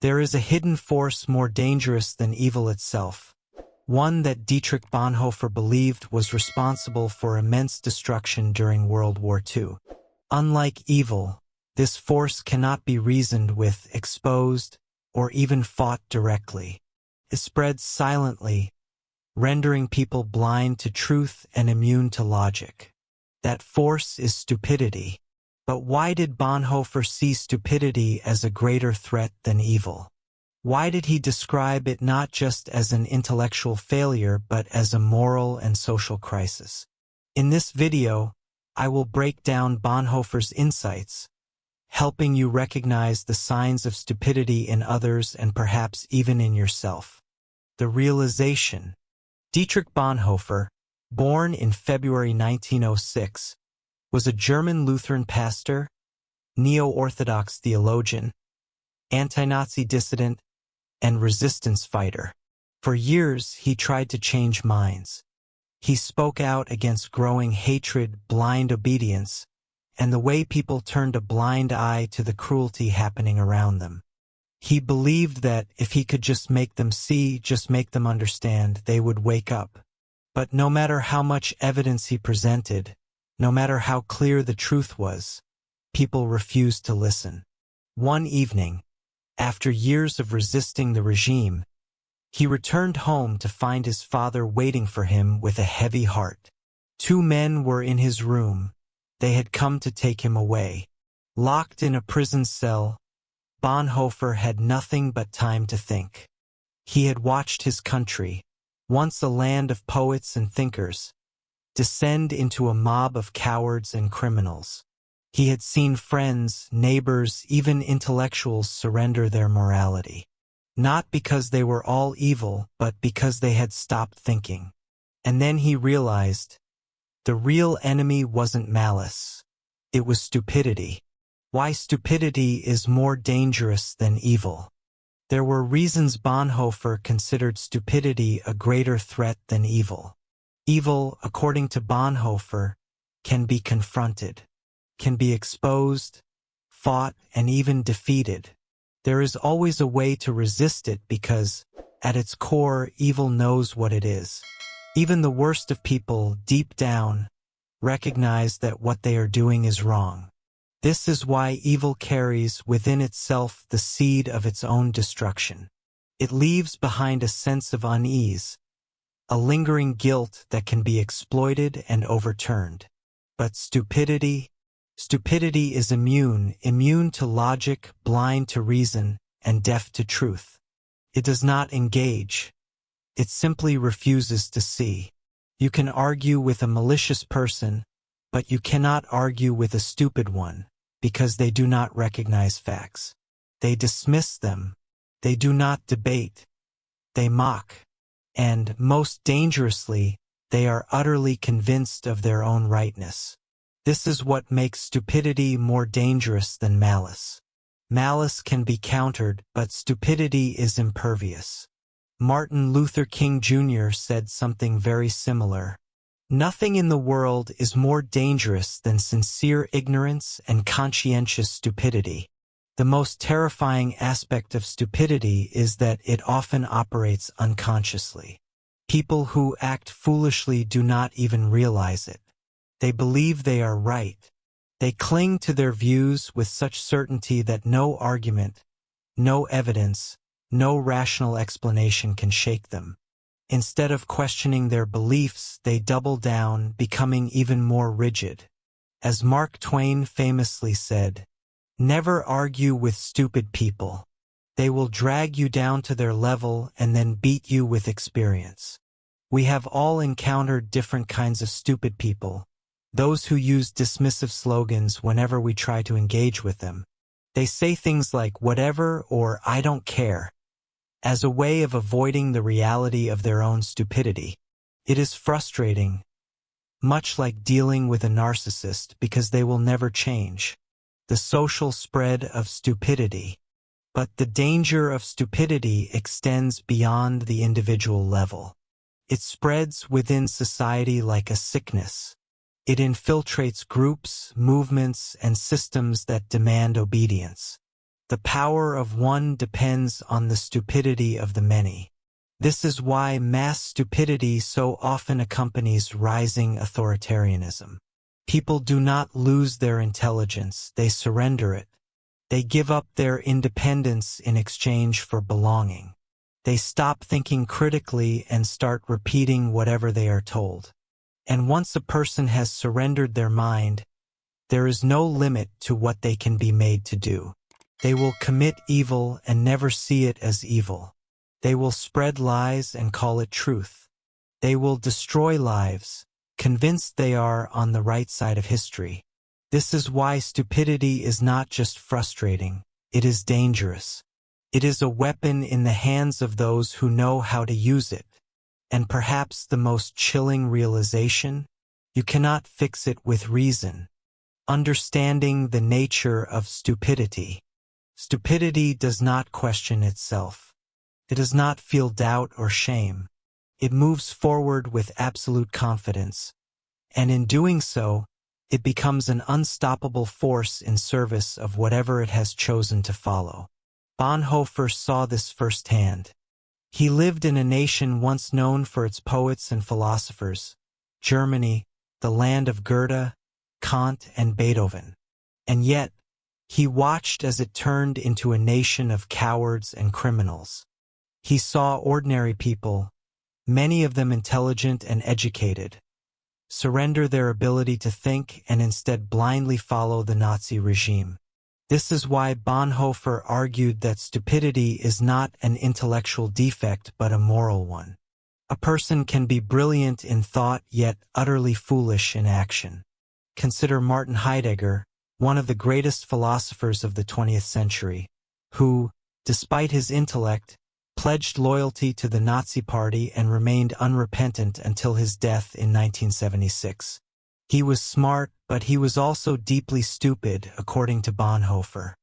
There is a hidden force more dangerous than evil itself, one that Dietrich Bonhoeffer believed was responsible for immense destruction during World War II. Unlike evil, this force cannot be reasoned with, exposed, or even fought directly. It spreads silently, rendering people blind to truth and immune to logic. That force is stupidity. But why did Bonhoeffer see stupidity as a greater threat than evil? Why did he describe it not just as an intellectual failure but as a moral and social crisis? In this video, I will break down Bonhoeffer's insights, helping you recognize the signs of stupidity in others and perhaps even in yourself. The realization. Dietrich Bonhoeffer, born in February 1906, was a German Lutheran pastor, neo-Orthodox theologian, anti-Nazi dissident, and resistance fighter. For years, he tried to change minds. He spoke out against growing hatred, blind obedience, and the way people turned a blind eye to the cruelty happening around them. He believed that if he could just make them see, just make them understand, they would wake up. But no matter how much evidence he presented, no matter how clear the truth was, people refused to listen. One evening, after years of resisting the regime, he returned home to find his father waiting for him with a heavy heart. Two men were in his room. They had come to take him away. Locked in a prison cell, Bonhoeffer had nothing but time to think. He had watched his country, once a land of poets and thinkers, descend into a mob of cowards and criminals. He had seen friends, neighbors, even intellectuals surrender their morality. Not because they were all evil, but because they had stopped thinking. And then he realized, the real enemy wasn't malice. It was stupidity. Why stupidity is more dangerous than evil. There were reasons Bonhoeffer considered stupidity a greater threat than evil. Evil, according to Bonhoeffer, can be confronted, can be exposed, fought, and even defeated. There is always a way to resist it because, at its core, evil knows what it is. Even the worst of people, deep down, recognize that what they are doing is wrong. This is why evil carries within itself the seed of its own destruction. It leaves behind a sense of unease, a lingering guilt that can be exploited and overturned. But stupidity is immune to logic, blind to reason, and deaf to truth. It does not engage. It simply refuses to see. You can argue with a malicious person, but you cannot argue with a stupid one, because they do not recognize facts. They dismiss them. They do not debate. They mock. And, most dangerously, they are utterly convinced of their own rightness. This is what makes stupidity more dangerous than malice. Malice can be countered, but stupidity is impervious. Martin Luther King Jr. said something very similar. Nothing in the world is more dangerous than sincere ignorance and conscientious stupidity. The most terrifying aspect of stupidity is that it often operates unconsciously. People who act foolishly do not even realize it. They believe they are right. They cling to their views with such certainty that no argument, no evidence, no rational explanation can shake them. Instead of questioning their beliefs, they double down, becoming even more rigid. As Mark Twain famously said, "Never argue with stupid people. They will drag you down to their level and then beat you with experience." We have all encountered different kinds of stupid people, those who use dismissive slogans whenever we try to engage with them. They say things like "whatever" or "I don't care," as a way of avoiding the reality of their own stupidity. It is frustrating, much like dealing with a narcissist, because they will never change. The social spread of stupidity. But the danger of stupidity extends beyond the individual level. It spreads within society like a sickness. It infiltrates groups, movements, and systems that demand obedience. The power of one depends on the stupidity of the many. This is why mass stupidity so often accompanies rising authoritarianism. People do not lose their intelligence, they surrender it. They give up their independence in exchange for belonging. They stop thinking critically and start repeating whatever they are told. And once a person has surrendered their mind, there is no limit to what they can be made to do. They will commit evil and never see it as evil. They will spread lies and call it truth. They will destroy lives, convinced they are on the right side of history. This is why stupidity is not just frustrating, it is dangerous. It is a weapon in the hands of those who know how to use it. And perhaps the most chilling realization? You cannot fix it with reason. Understanding the nature of stupidity. Stupidity does not question itself. It does not feel doubt or shame. It moves forward with absolute confidence. And in doing so, it becomes an unstoppable force in service of whatever it has chosen to follow. Bonhoeffer saw this firsthand. He lived in a nation once known for its poets and philosophers, Germany, the land of Goethe, Kant, and Beethoven. And yet, he watched as it turned into a nation of cowards and criminals. He saw ordinary people, many of them intelligent and educated, surrender their ability to think and instead blindly follow the Nazi regime. This is why Bonhoeffer argued that stupidity is not an intellectual defect but a moral one. A person can be brilliant in thought yet utterly foolish in action. Consider Martin Heidegger, one of the greatest philosophers of the 20th century, who, despite his intellect, pledged loyalty to the Nazi Party and remained unrepentant until his death in 1976. He was smart, but he was also deeply stupid, according to Bonhoeffer.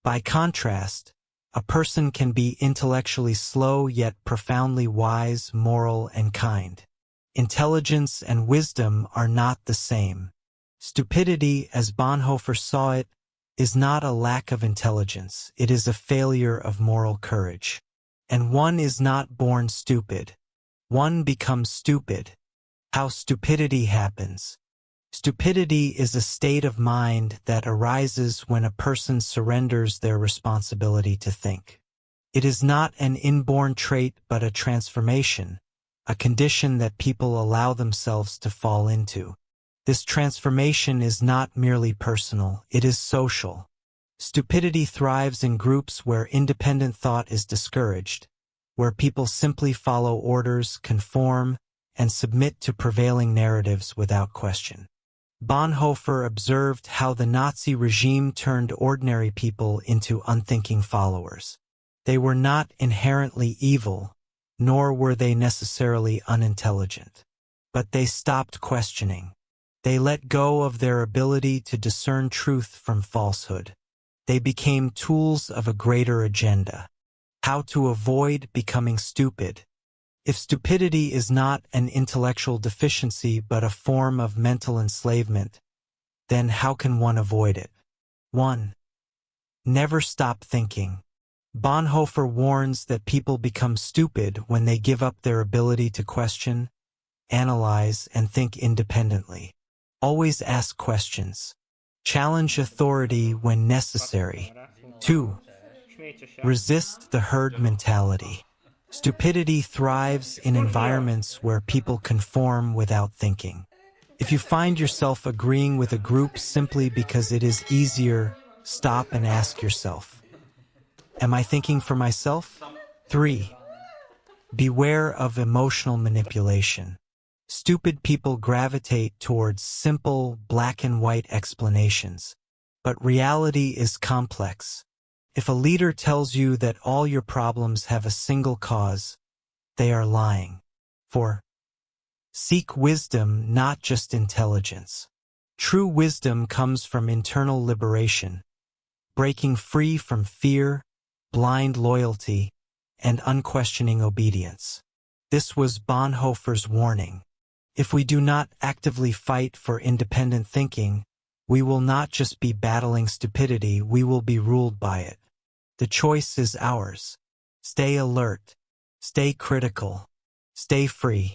By contrast, a person can be intellectually slow yet profoundly wise, moral, and kind. Intelligence and wisdom are not the same. Stupidity, as Bonhoeffer saw it, is not a lack of intelligence, it is a failure of moral courage. And one is not born stupid. One becomes stupid. How stupidity happens. Stupidity is a state of mind that arises when a person surrenders their responsibility to think. It is not an inborn trait but a transformation, a condition that people allow themselves to fall into. This transformation is not merely personal, it is social. Stupidity thrives in groups where independent thought is discouraged, where people simply follow orders, conform, and submit to prevailing narratives without question. Bonhoeffer observed how the Nazi regime turned ordinary people into unthinking followers. They were not inherently evil, nor were they necessarily unintelligent. But they stopped questioning. They let go of their ability to discern truth from falsehood. They became tools of a greater agenda. How to avoid becoming stupid. If stupidity is not an intellectual deficiency but a form of mental enslavement, then how can one avoid it? 1. Never stop thinking. Bonhoeffer warns that people become stupid when they give up their ability to question, analyze, and think independently. Always ask questions. Challenge authority when necessary. 2. Resist the herd mentality. Stupidity thrives in environments where people conform without thinking. If you find yourself agreeing with a group simply because it is easier, stop and ask yourself, am I thinking for myself? 3. Beware of emotional manipulation. Stupid people gravitate towards simple, black and white explanations. But reality is complex. If a leader tells you that all your problems have a single cause, they are lying. 4. Seek wisdom, not just intelligence. True wisdom comes from internal liberation, breaking free from fear, blind loyalty, and unquestioning obedience. This was Bonhoeffer's warning. If we do not actively fight for independent thinking, we will not just be battling stupidity, we will be ruled by it. The choice is ours. Stay alert. Stay critical. Stay free.